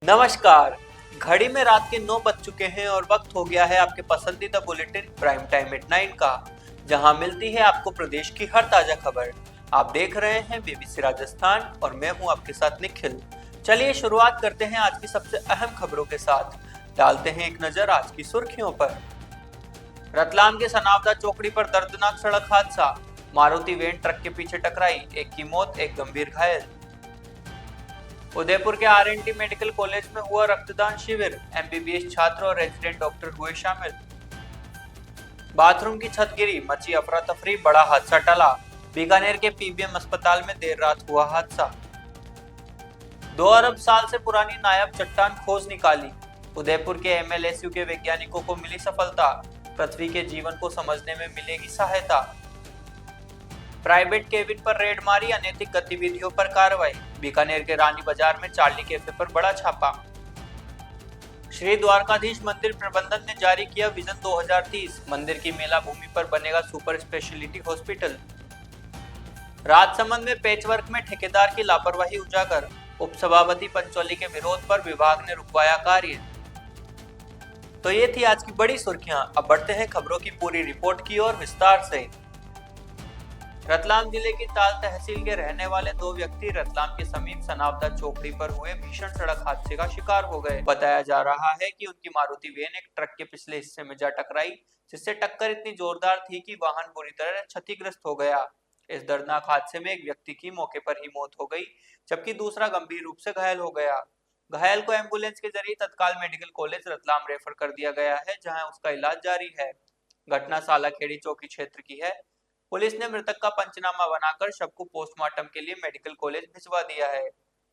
नमस्कार। घड़ी में रात के 9 बज चुके हैं और वक्त हो गया है आपके पसंदीदा बुलेटिन प्राइम टाइम एट 9 का, जहां मिलती है आपको प्रदेश की हर ताजा खबर। आप देख रहे हैं बीबीसी राजस्थान और मैं हूं आपके साथ निखिल। चलिए शुरुआत करते हैं आज की सबसे अहम खबरों के साथ। डालते हैं एक नजर आज की सुर्खियों पर। रतलाम के सनावदा चौकड़ी पर दर्दनाक सड़क हादसा, मारुति वैन ट्रक के पीछे टकराई, एक की मौत, एक गंभीर घायल। उदयपुर के आरएनटी मेडिकल कॉलेज में हुआ रक्तदान शिविर, एमबीबीएस छात्र और रेजिडेंट डॉक्टर हुए शामिल। बाथरूम की छत गिरी, मची अफरा तफरी, बड़ा हादसा टला, बीकानेर के पीबीएम अस्पताल में देर रात हुआ हादसा। 2 अरब साल से पुरानी नायाब चट्टान खोज निकाली, उदयपुर के एमएलएसयू के वैज्ञानिकों को मिली सफलता, पृथ्वी के जीवन को समझने में मिलेगी सहायता। प्राइवेट केबिन पर रेड मारी, अनैतिक गतिविधियों पर कार्रवाई, बीकानेर के रानी बाजार में चार्ली कैफे पर बड़ा छापा। श्री द्वारकाधीश मंदिर प्रबंधन ने जारी किया विजन 2030, मंदिर की मेला भूमि पर बनेगा सुपर स्पेशलिटी हॉस्पिटल। राजसमंद में पैचवर्क में ठेकेदार की लापरवाही उजागर, उपसभापति पंचौली के विरोध पर विभाग ने रुकवाया कार्य। तो ये थी आज की बड़ी सुर्खियां। अब बढ़ते हैं खबरों की पूरी रिपोर्ट की ओर विस्तार से। रतलाम जिले की ताल तहसील के रहने वाले 2 व्यक्ति रतलाम के समीप सनावदा चौकड़ी पर हुए भीषण सड़क हादसे का शिकार हो गए। बताया जा रहा है कि उनकी मारुति वैन एक ट्रक के पिछले हिस्से में जा टकराई, जिससे टक्कर इतनी जोरदार थी कि वाहन बुरी तरह क्षतिग्रस्त हो गया। इस दर्दनाक हादसे में एक व्यक्ति की मौके पर ही मौत हो गई, जबकि दूसरा गंभीर रूप से घायल हो गया। घायल को एम्बुलेंस के जरिए तत्काल मेडिकल कॉलेज रतलाम रेफर कर दिया गया है, जहाँ उसका इलाज जारी है। घटना सालाखेड़ी चौकी क्षेत्र की है। पुलिस ने मृतक का पंचनामा बनाकर शव को पोस्टमार्टम के लिए मेडिकल कॉलेज भिजवा दिया है।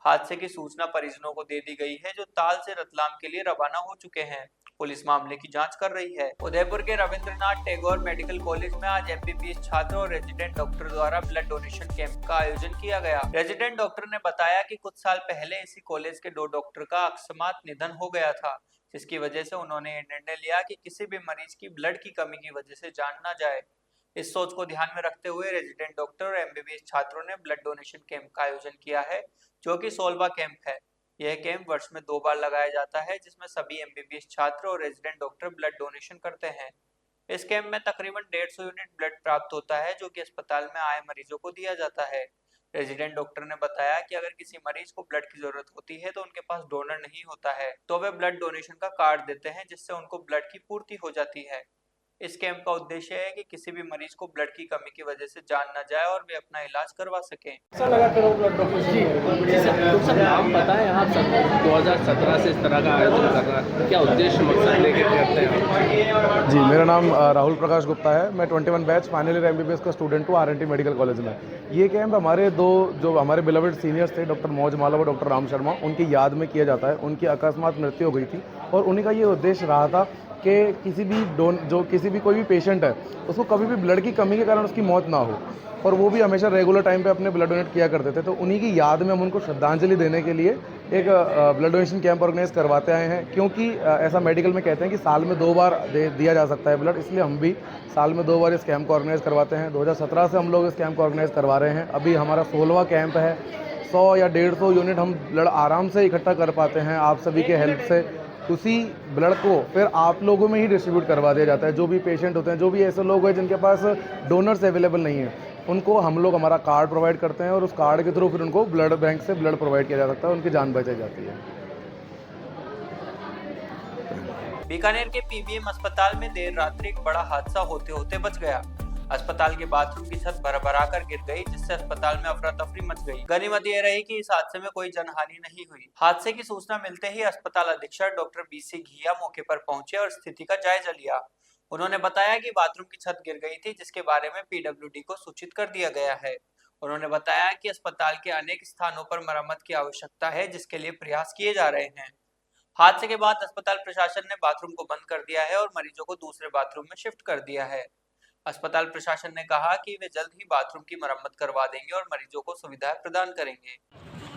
हादसे की सूचना परिजनों को दे दी गई है, जो ताल से रतलाम के लिए रवाना हो चुके हैं। पुलिस मामले की जांच कर रही है। उदयपुर के रविंद्रनाथ टैगोर मेडिकल कॉलेज में आज एमबीबीएस छात्र और रेजिडेंट डॉक्टर द्वारा ब्लड डोनेशन कैंप का आयोजन किया गया। रेजिडेंट डॉक्टर ने बताया कि कुछ साल पहले इसी कॉलेज के 2 डॉक्टर का अकस्मात निधन हो गया था, जिसकी वजह से उन्होंने निर्णय लिया कि किसी भी मरीज की ब्लड की कमी की वजह से जान न जाए। इस सोच को ध्यान में रखते हुए रेजिडेंट डॉक्टर और एमबीबीएस छात्रों ने ब्लड डोनेशन कैंप का आयोजन किया है, जो कि 16वां कैंप है। यह कैंप वर्ष में 2 बार लगाया जाता है, जिसमें सभी एमबीबीएस छात्र और रेजिडेंट डॉक्टर ब्लड डोनेशन करते हैं। इस कैंप में तकरीबन 150 यूनिट ब्लड प्राप्त होता है, जो कि अस्पताल में आए मरीजों को दिया जाता है। रेजिडेंट डॉक्टर ने बताया कि अगर किसी मरीज को ब्लड की जरूरत होती है तो उनके पास डोनर नहीं होता है, तो वे ब्लड डोनेशन का कार्ड देते हैं, जिससे उनको ब्लड की पूर्ति हो जाती है। इस कैंप का उद्देश्य है कि किसी भी मरीज को ब्लड की कमी की वजह से जान न जाए और वे अपना इलाज करवा सकें। ऐसा लगा करो ब्लड डोनेशन जी सर नाम पता है आप सब 2017 से इस तरह का आयोजन कर रहा है, क्या उद्देश्य मकसद लेके करते हैं? जी, मेरा नाम राहुल प्रकाश गुप्ता है। मैं 21 बैच फाइनल ईयर एमबीबीएस का स्टूडेंट हूँ आरएनटी मेडिकल कॉलेज में। ये कैंप हमारे 2 जो हमारे बिलवेड सीनियर्स थे, डॉक्टर मौज मालव और डॉक्टर राम शर्मा, उनकी याद में किया जाता है। उनकी अकस्मात मृत्यु हो गई थी और उन्हीं का ये उद्देश्य रहा था कि किसी भी कोई भी पेशेंट है उसको कभी भी ब्लड की कमी के कारण उसकी मौत ना हो, और वो भी हमेशा रेगुलर टाइम पे अपने ब्लड डोनेट किया करते थे। तो उन्हीं की याद में हम उनको श्रद्धांजलि देने के लिए एक ब्लड डोनेशन कैंप ऑर्गेनाइज करवाते आए हैं, क्योंकि ऐसा मेडिकल में कहते हैं कि साल में 2 बार दिया जा सकता है ब्लड, इसलिए हम भी साल में 2 बार इस कैंप को ऑर्गेनाइज करवाते हैं। 2017 से हम लोग इस कैंप को ऑर्गेनाइज करवा रहे हैं। अभी हमारा 16वां कैंप है। 100 या 150 यूनिट हम ब्लड आराम से इकट्ठा कर पाते हैं आप सभी के हेल्प से। उसी ब्लड को फिर आप लोगों में ही डिस्ट्रीब्यूट करवा दिया जाता है। जो भी पेशेंट होते हैं, जो भी ऐसे लोग हैं जिनके पास डोनर्स अवेलेबल नहीं है, उनको हम लोग हमारा कार्ड प्रोवाइड करते हैं और उस कार्ड के थ्रू फिर उनको ब्लड बैंक से ब्लड प्रोवाइड किया जा सकता है, उनकी जान बचाई जाती है। बीकानेर के पीबीएम अस्पताल में देर रात्रि एक बड़ा हादसा होते होते बच गया। अस्पताल के बाथरूम की छत भरभरा कर गिर गई, जिससे अस्पताल में अफरा तफरी मच गई। गनीमत यह रही कि इस हादसे में कोई जनहानि नहीं हुई। हादसे की सूचना मिलते ही अस्पताल अधीक्षक डॉक्टर बीसी घिया मौके पर पहुंचे और स्थिति का जायजा लिया। उन्होंने बताया कि बाथरूम की छत गिर गई थी, जिसके बारे में पीडब्ल्यूडी को सूचित कर दिया गया है। उन्होंने बताया कि अस्पताल के अनेक स्थानों पर मरम्मत की आवश्यकता है, जिसके लिए प्रयास किए जा रहे हैं। हादसे के बाद अस्पताल प्रशासन ने बाथरूम को बंद कर दिया है और मरीजों को दूसरे बाथरूम में शिफ्ट कर दिया है। अस्पताल प्रशासन ने कहा कि वे जल्द ही बाथरूम की मरम्मत करवा देंगे और मरीजों को सुविधाएं प्रदान करेंगे।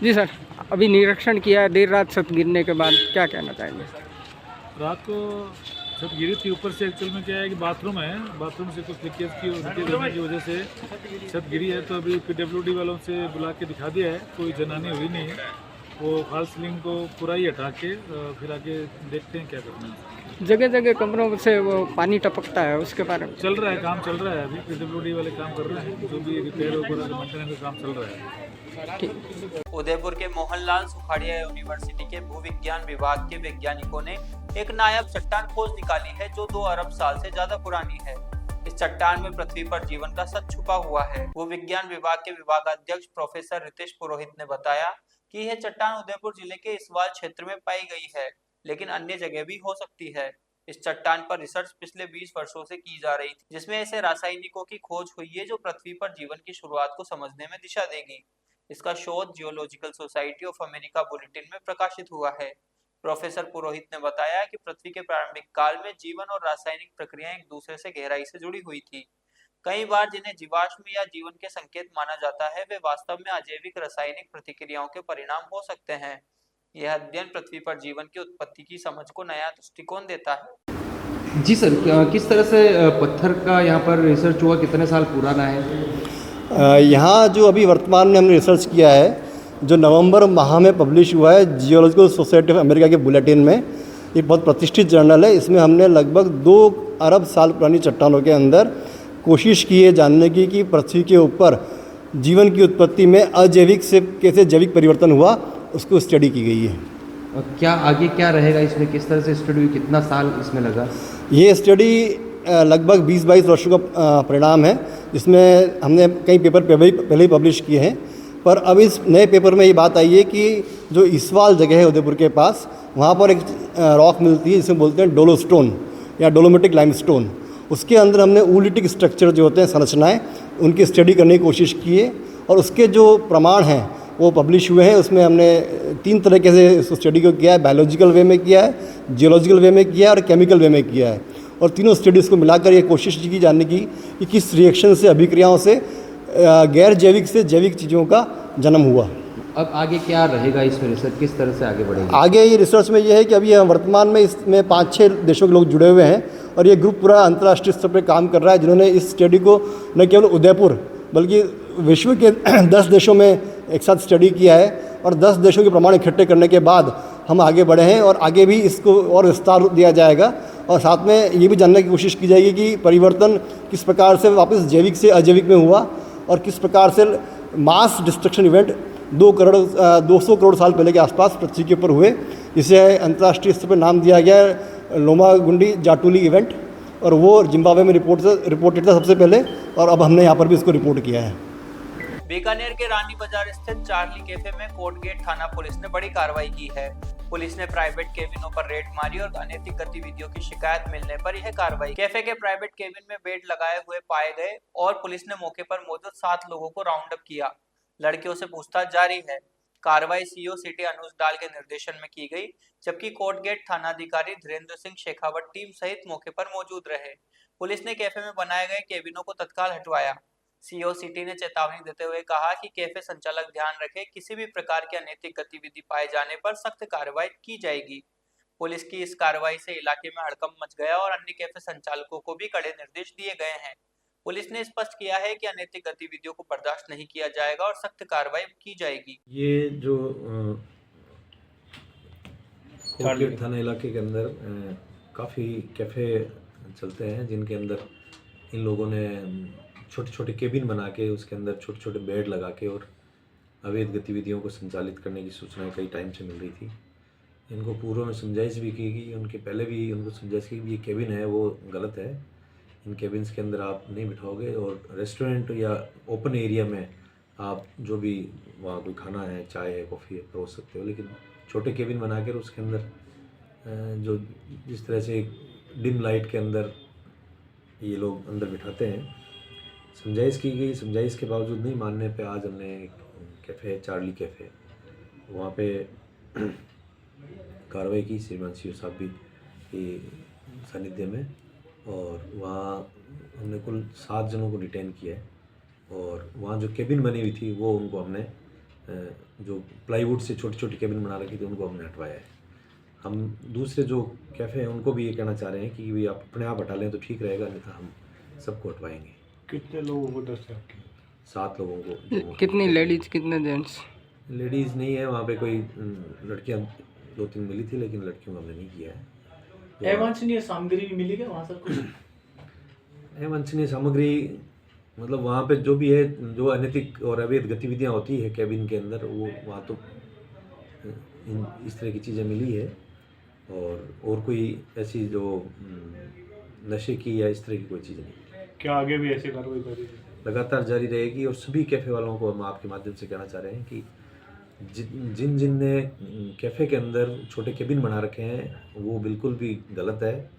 जी सर, अभी निरीक्षण किया है देर रात छत गिरने के बाद, क्या कहना चाहेंगे? रात को छत गिरी थी ऊपर से। एक्चुअल में क्या है कि बाथरूम है, बाथरूम से कुछ लीकेज होने की वजह से छत गिरी है। तो अभी पीडब्ल्यूडी वालों से बुला के दिखा दिया है, कोई जनहानि हुई नहीं है। वो फॉल्स सीलिंग को पूरा ही हटा के फिर आगे देखते हैं क्या करना है। जगह जगह कमरों से वो पानी टपकता है, उसके बारे में चल रहा है, काम चल रहा है, अभी पीडब्ल्यूडी वाले काम कर रहे हैं, जो भी रिपेयर वगैरह मेंटेनेंस का काम चल रहा है। ठीक। उदयपुर के मोहनलाल सुखाड़िया यूनिवर्सिटी के भूविज्ञान विभाग के वैज्ञानिकों ने एक नायाब चट्टान खोज निकाली है जो 2 अरब साल से ज्यादा पुरानी है। इस चट्टान में पृथ्वी पर जीवन का सच छुपा हुआ है। भूविज्ञान विभाग के विभागाध्यक्ष प्रोफेसर रितेश पुरोहित ने बताया कि यह चट्टान उदयपुर जिले के इसवाल क्षेत्र में पाई गई है, लेकिन अन्य जगह भी हो सकती है। इस चट्टान पर रिसर्च पिछले 20 वर्षों से की जा रही थी, जिसमें ऐसे रासायनिकों की खोज हुई है जो पृथ्वी पर जीवन की शुरुआत को समझने में दिशा देगी। इसका शोध geological society of America bulletin में प्रकाशित हुआ है। प्रोफेसर पुरोहित ने बताया कि पृथ्वी के प्रारंभिक काल में जीवन और रासायनिक प्रक्रियाएं एक दूसरे से गहराई से जुड़ी हुई थी। कई बार जिन्हें जीवाश्म या जीवन के संकेत माना जाता है, वे वास्तव में अजैविक रासायनिक प्रतिक्रियाओं के परिणाम हो सकते हैं। यह अध्ययन पृथ्वी पर जीवन की उत्पत्ति की समझ को नया दृष्टिकोण देता है। जी सर, किस तरह से पत्थर का यहाँ पर रिसर्च हुआ, कितने साल पुराना है? यहाँ जो अभी वर्तमान में हमने रिसर्च किया है, जो नवंबर माह में पब्लिश हुआ है जियोलॉजिकल सोसाइटी ऑफ अमेरिका के बुलेटिन में, ये बहुत प्रतिष्ठित जर्नल है। इसमें हमने लगभग 2 अरब साल पुरानी चट्टानों के अंदर कोशिश की है जानने की कि पृथ्वी के ऊपर जीवन की उत्पत्ति में अजैविक से कैसे जैविक परिवर्तन हुआ, उसको स्टडी की गई है। और क्या आगे क्या रहेगा इसमें, किस तरह से स्टडी हुई, कितना साल इसमें लगा? ये स्टडी लगभग 20-22 वर्षों का परिणाम है, जिसमें हमने कई पेपर पहले ही पब्लिश किए हैं। पर अब इस नए पेपर में ये बात आई है कि जो इसवाल जगह है उदयपुर के पास, वहाँ पर एक रॉक मिलती है जिसे बोलते हैं डोलोस्टोन या डोलोमेटिक लाइमस्टोन। उसके अंदर हमने ऊलिटिक स्ट्रक्चर जो होते हैं, संरचनाएँ, उनकी स्टडी करने की कोशिश की है और उसके जो प्रमाण हैं वो पब्लिश हुए हैं। उसमें हमने 3 तरीके से इस स्टडी को किया है, बायोलॉजिकल वे में किया है, जियोलॉजिकल वे में किया है और केमिकल वे में किया है। और तीनों स्टडीज़ को मिलाकर ये कोशिश की जानने की कि किस रिएक्शन से, अभिक्रियाओं से गैर जैविक से जैविक चीज़ों का जन्म हुआ। अब आगे क्या रहेगा इसमें रिसर्च, किस तरह से आगे बढ़ेगी? आगे ये रिसर्च में ये है कि अभी वर्तमान में इसमें 5-6 देशों के लोग जुड़े हुए हैं और ये ग्रुप पूरा अंतर्राष्ट्रीय स्तर पर काम कर रहा है, जिन्होंने इस स्टडी को न केवल उदयपुर बल्कि विश्व के 10 देशों में एक साथ स्टडी किया है। और 10 देशों के प्रमाण इकट्ठे करने के बाद हम आगे बढ़े हैं और आगे भी इसको और विस्तार दिया जाएगा। और साथ में ये भी जानने की कोशिश की जाएगी कि परिवर्तन किस प्रकार से वापस जैविक से अजैविक में हुआ और किस प्रकार से मास डिस्ट्रक्शन इवेंट 200 करोड़ साल पहले के आसपास पृथ्वी के ऊपर हुए, जिसे अंतर्राष्ट्रीय स्तर पर नाम दिया गया है लोमागुंडी जाटुली इवेंट। और वो जिम्बाब्वे में रिपोर्टेड था सबसे पहले, और अब हमने यहाँ पर भी इसको रिपोर्ट किया है। बीकानेर के रानी बाजार स्थित चार्ली कैफे में कोटगेट थाना पुलिस ने बड़ी कार्रवाई की है। पुलिस ने प्राइवेट केबिनों पर रेड मारी और अनैतिक गतिविधियों की शिकायत मिलने पर यह कार्रवाई। कैफे के प्राइवेट केबिन में बेड लगाए हुए पाए गए और पुलिस ने मौके पर मौजूद 7 लोगों को राउंड अप किया। लड़कियों से पूछताछ जारी है। कार्रवाई सीओ सिटी अनुज डाल के निर्देशन में की गई, जबकि कोटगेट थानाधिकारी धीरेन्द्र सिंह शेखावत टीम सहित मौके पर मौजूद रहे। पुलिस ने कैफे में बनाए गए केबिनों को तत्काल हटवाया। सीओ सिटी ने चेतावनी देते हुए कहा कि कैफे संचालक ध्यान रखें, किसी भी प्रकार की अनैतिक गतिविधि पाए जाने पर सख्त कार्रवाई की जाएगी। पुलिस की इस कार्रवाई से इलाके में हड़कंप मच गया और अन्य कैफे संचालकों को भी कड़े निर्देश दिए गए हैं। पुलिस ने स्पष्ट किया है कि अनैतिक गतिविधियों को बर्दाश्त नहीं किया जाएगा और सख्त कार्रवाई की जाएगी। ये जो कोटगेट थाना इलाके के अंदर काफ़ी कैफ़े चलते हैं, जिनके अंदर इन लोगों ने छोटे छोटे केबिन बना के उसके अंदर छोटे छोटे बेड लगा के और अवैध गतिविधियों को संचालित करने की सूचनाएं कई टाइम से मिल रही थी। इनको पूर्व में समझाइश भी की गई, उनके पहले भी उनको समझाइश की ये केबिन है वो गलत है, इन केबिन्स के अंदर आप नहीं बिठाओगे और रेस्टोरेंट या ओपन एरिया में आप जो भी वहाँ कोई खाना है, चाय है, कॉफ़ी है, परोस सकते हो। लेकिन छोटे केबिन बना कर उसके अंदर जो जिस तरह से डिम लाइट के अंदर ये लोग अंदर बिठाते हैं, समझाइश की गई। समझाइश के बावजूद नहीं मानने पे आज हमने कैफ़े चार्ली कैफ़े वहाँ पे कार्रवाई की, श्रीमान सीओ साहब भी की सानिध्य में, और वहाँ हमने कुल 7 जनों को डिटेन किया है। और वहाँ जो केबिन बनी हुई थी वो उनको हमने जो प्लाईवुड से छोटी छोटी केबिन बना रखी थी उनको हमने हटवाया है। हम दूसरे जो कैफ़े हैं उनको भी ये कहना चाह रहे हैं कि आप अपने आप हटा लें तो ठीक रहेगा, नहीं तो हम सबको हटवाएंगे। कितने लोगों को दस्तावेज किया? 7 लोगों को। कितनी लेडीज, कितने जेंट्स? लेडीज़ नहीं है वहाँ पे, कोई लड़कियाँ 2-3 मिली थी, लेकिन लड़कियों को हमने नहीं किया है। अवांछनीय सामग्री मिली क्या वहाँ सर कुछ? अवांछनीय सामग्री मतलब वहाँ पे जो भी है, जो अनैतिक और अवैध गतिविधियाँ होती है कैबिन के अंदर, वो वहाँ तो इस तरह की चीज़ें मिली है। और कोई ऐसी जो नशे की या इस तरह की कोई चीज़ नहीं। क्या आगे भी ऐसी कार्रवाई करेगी? लगातार जारी रहेगी। और सभी कैफ़े वालों को हम आपके माध्यम से कहना चाह रहे हैं कि जिन ने कैफ़े के अंदर छोटे केबिन बना रखे हैं वो बिल्कुल भी गलत है,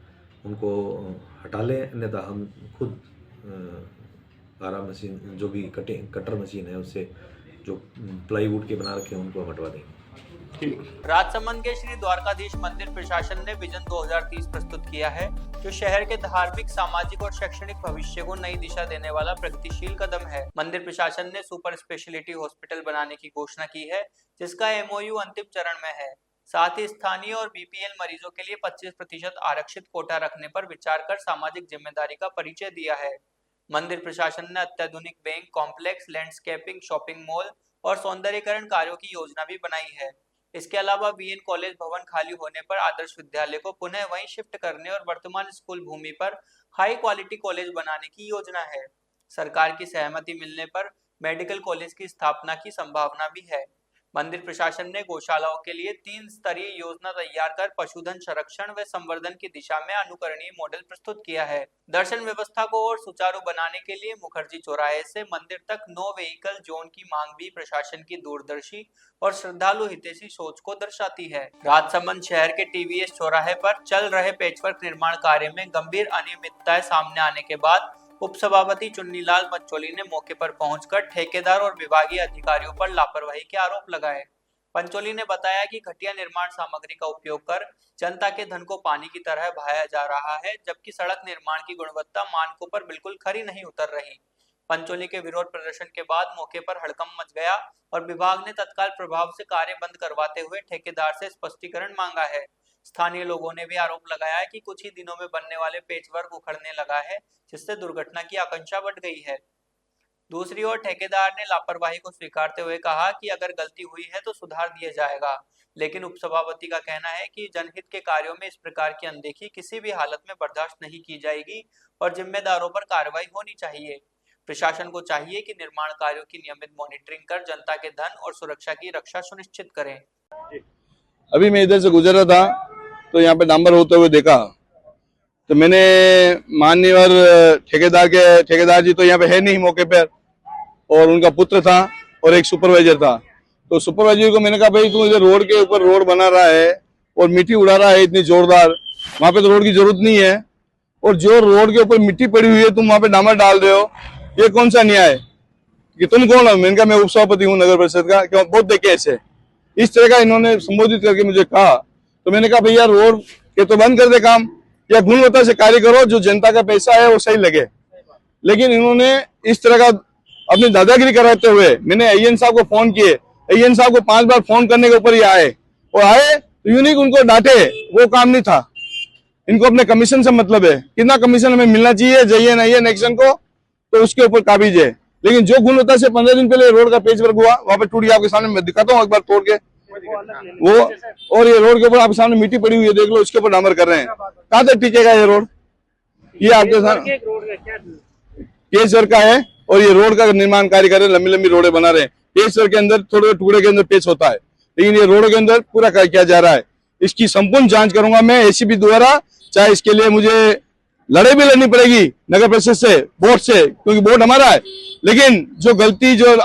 उनको हटा लें, अन्यथा हम खुद आरा मशीन, जो भी कटर मशीन है, उससे जो प्लाईवुड के बना रखे हैं उनको हम हटवा देंगे। राजसमंद के श्री द्वारकाधीश मंदिर प्रशासन ने विजन 2030 प्रस्तुत किया है, जो शहर के धार्मिक, सामाजिक और शैक्षणिक भविष्य को नई दिशा देने वाला प्रगतिशील कदम है। मंदिर प्रशासन ने सुपर स्पेशलिटी हॉस्पिटल बनाने की घोषणा की है, जिसका एमओयू अंतिम चरण में है। साथ ही स्थानीय और बीपीएल मरीजों के लिए 25% आरक्षित कोटा रखने पर विचार कर सामाजिक जिम्मेदारी का परिचय दिया है। मंदिर प्रशासन ने अत्याधुनिक bank complex, landscaping, shopping mall और सौंदर्यीकरण कार्यों की योजना भी बनाई है। इसके अलावा वीएन कॉलेज भवन खाली होने पर आदर्श विद्यालय को पुनः वहीं शिफ्ट करने और वर्तमान स्कूल भूमि पर हाई क्वालिटी कॉलेज बनाने की योजना है। सरकार की सहमति मिलने पर मेडिकल कॉलेज की स्थापना की संभावना भी है। मंदिर प्रशासन ने गौशालाओं के लिए 3 स्तरीय योजना तैयार कर पशुधन संरक्षण व संवर्धन की दिशा में अनुकरणीय मॉडल प्रस्तुत किया है। दर्शन व्यवस्था को और सुचारू बनाने के लिए मुखर्जी चौराहे से मंदिर तक नो व्हीकल जोन की मांग भी प्रशासन की दूरदर्शी और श्रद्धालु हितैषी सोच को दर्शाती है। राजसमंद शहर के टीवीएस चौराहे पर चल रहे पेचवर्क निर्माण कार्य में गंभीर अनियमितताएं सामने आने के बाद उप सभापति चुन्नीलाल पंचोली ने मौके पर पहुंचकर ठेकेदार और विभागीय अधिकारियों पर लापरवाही के आरोप लगाए। पंचोली ने बताया कि घटिया निर्माण सामग्री का उपयोग कर जनता के धन को पानी की तरह बहाया जा रहा है, जबकि सड़क निर्माण की गुणवत्ता मानकों पर बिल्कुल खरी नहीं उतर रही। पंचोली के विरोध प्रदर्शन के बाद मौके पर हड़कंप मच गया और विभाग ने तत्काल प्रभाव से कार्य बंद करवाते हुए ठेकेदार से स्पष्टीकरण मांगा है। स्थानीय लोगों ने भी आरोप लगाया कि कुछ ही दिनों में बनने वाले पेचवर्क उखड़ने लगा है, जिससे दुर्घटना की आशंका बढ़ गई है। दूसरी ओर ठेकेदार ने लापरवाही को स्वीकारते हुए कहा कि अगर गलती हुई है तो सुधार दिया जाएगा, लेकिन उपसभापति का कहना है कि जनहित के कार्यों में इस प्रकार की अनदेखी किसी भी हालत में बर्दाश्त नहीं की जाएगी और जिम्मेदारों पर कार्रवाई होनी चाहिए। प्रशासन को चाहिए कि निर्माण कार्यों की नियमित मॉनिटरिंग कर जनता के धन और सुरक्षा की रक्षा सुनिश्चित करें। अभी मैं इधर से गुजर रहा था तो यहाँ पे डांबर होते हुए देखा, तो मैंने माननीय ठेकेदार जी तो यहाँ पे है नहीं मौके पर, और उनका पुत्र था और एक सुपरवाइजर था। तो सुपरवाइजर को मैंने कहा भाई तू इधर रोड के ऊपर रोड बना रहा है और मिट्टी उड़ा रहा है इतनी जोरदार, वहाँ पे तो रोड की जरूरत नहीं है, और जो रोड के ऊपर मिट्टी पड़ी हुई है तुम वहाँ पे डामर डाल रहे हो, ये कौन सा न्याय कि तुम कौन हो? मैंने कहा मैं उप सभापति हूँ नगर परिषद का, क्यों बहुत देखे ऐसे इस तरह का इन्होंने संबोधित करके मुझे कहा। तो मैंने कहा भैया रोड के तो बंद कर दे काम, या गुणवत्ता से कार्य करो, जो जनता का पैसा है वो सही लगे। लेकिन इन्होंने इस तरह का अपनी दादागिरी कराते हुए, मैंने AN साहब को फोन किए, AN साहब को 5 बार फोन करने के ऊपर ही आए तो यूनिक उनको डांटे, वो काम नहीं था। इनको अपने कमीशन से मतलब है, कितना कमीशन हमें मिलना चाहिए JN एक्शन को, तो उसके ऊपर काबिज है। लेकिन जो गुणवत्ता से 15 दिन पहले रोड का पेच वर्क हुआ, वहां पे टूट गया, आपके सामने मैं दिखाता हूँ एक बार तोड़ के वो, और ये रोड के ऊपर आपके सामने मिट्टी पड़ी हुई है, देख लो, इसके ऊपर डामर कर रहे हैं। कहाँ तक टिकेगा ये रोड? ये आपके सामने पेच वर्क का है और ये रोड का निर्माण कार्य कर रहे हैं, लंबी लंबी रोडें बना रहे हैं। पेच वर्क के अंदर थोड़े टुकड़े के अंदर पेच होता है, लेकिन ये रोडों के अंदर पूरा कार्य किया जा रहा है। इसकी संपूर्ण जांच करूंगा मैं ACP द्वारा, चाहे इसके लिए मुझे लड़ाई भी लड़नी पड़ेगी नगर परिषद से, बोर्ड से, क्योंकि बोर्ड हमारा है। लेकिन जो गलती, जो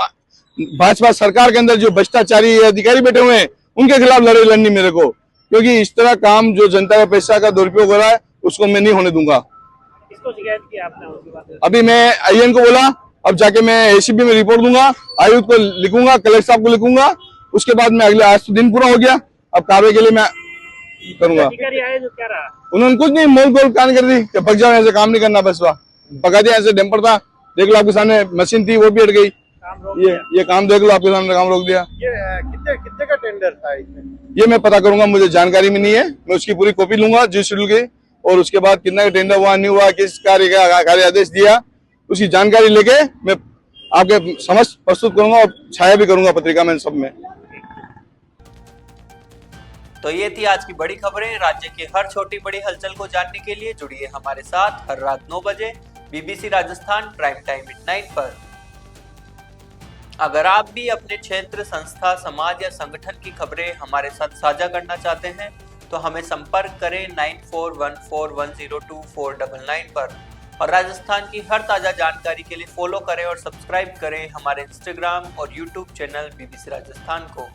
भाजपा सरकार के अंदर जो भ्रष्टाचारी अधिकारी बैठे हुए हैं, उनके खिलाफ लड़ाई लड़नी मेरे को, क्योंकि इस तरह काम जो जनता का पैसा का दुरुपयोग हो रहा है उसको मैं नहीं होने दूंगा। किसको शिकायत की आपने उसके बाद? अभी मैं IN को बोला, अब जाके मैं ACP में रिपोर्ट दूंगा, आयुक्त को लिखूंगा, कलेक्टर साहब को लिखूंगा, उसके बाद मैं अगले, आज तो दिन पूरा हो गया, अब कार्रवाई के लिए मैं करूंगा। अधिकारी आए जो क्या रहा? उन्होंने कुछ नहीं, मोल गोल कान कर दी कि भग जाओ, ऐसे काम नहीं करना, बस वहाँ पका दिया। ऐसे डंपर था, देख लो आपके सामने, मशीन थी वो भी हट गई, ये काम देख लो आपके सामने, काम रोक दिया। ये कितने का टेंडर था इसमें? ये मैं पता करूंगा, मुझे जानकारी में नहीं है, मैं उसकी पूरी कॉपी लूंगा जी शेड्यूल की, और उसके बाद कितना का टेंडर हुआ नहीं हुआ, किस कार्य का कार्य आदेश दिया, उसकी जानकारी लेके मैं आपके समझ प्रस्तुत करूंगा और छाया भी करूंगा पत्रिका में, सब में। तो ये थी आज की बड़ी खबरें। राज्य की हर छोटी बड़ी हलचल को जानने के लिए जुड़िए हमारे साथ हर रात 9 बजे BBC Rajasthan prime time midnight पर। अगर आप भी अपने क्षेत्र, संस्था, समाज या संगठन की खबरें हमारे साथ साझा करना चाहते हैं तो हमें संपर्क करें 9414102499 पर। और राजस्थान की हर ताजा जानकारी के लिए फॉलो करें और सब्सक्राइब करें हमारे इंस्टाग्राम और यूट्यूब चैनल BBC राजस्थान को।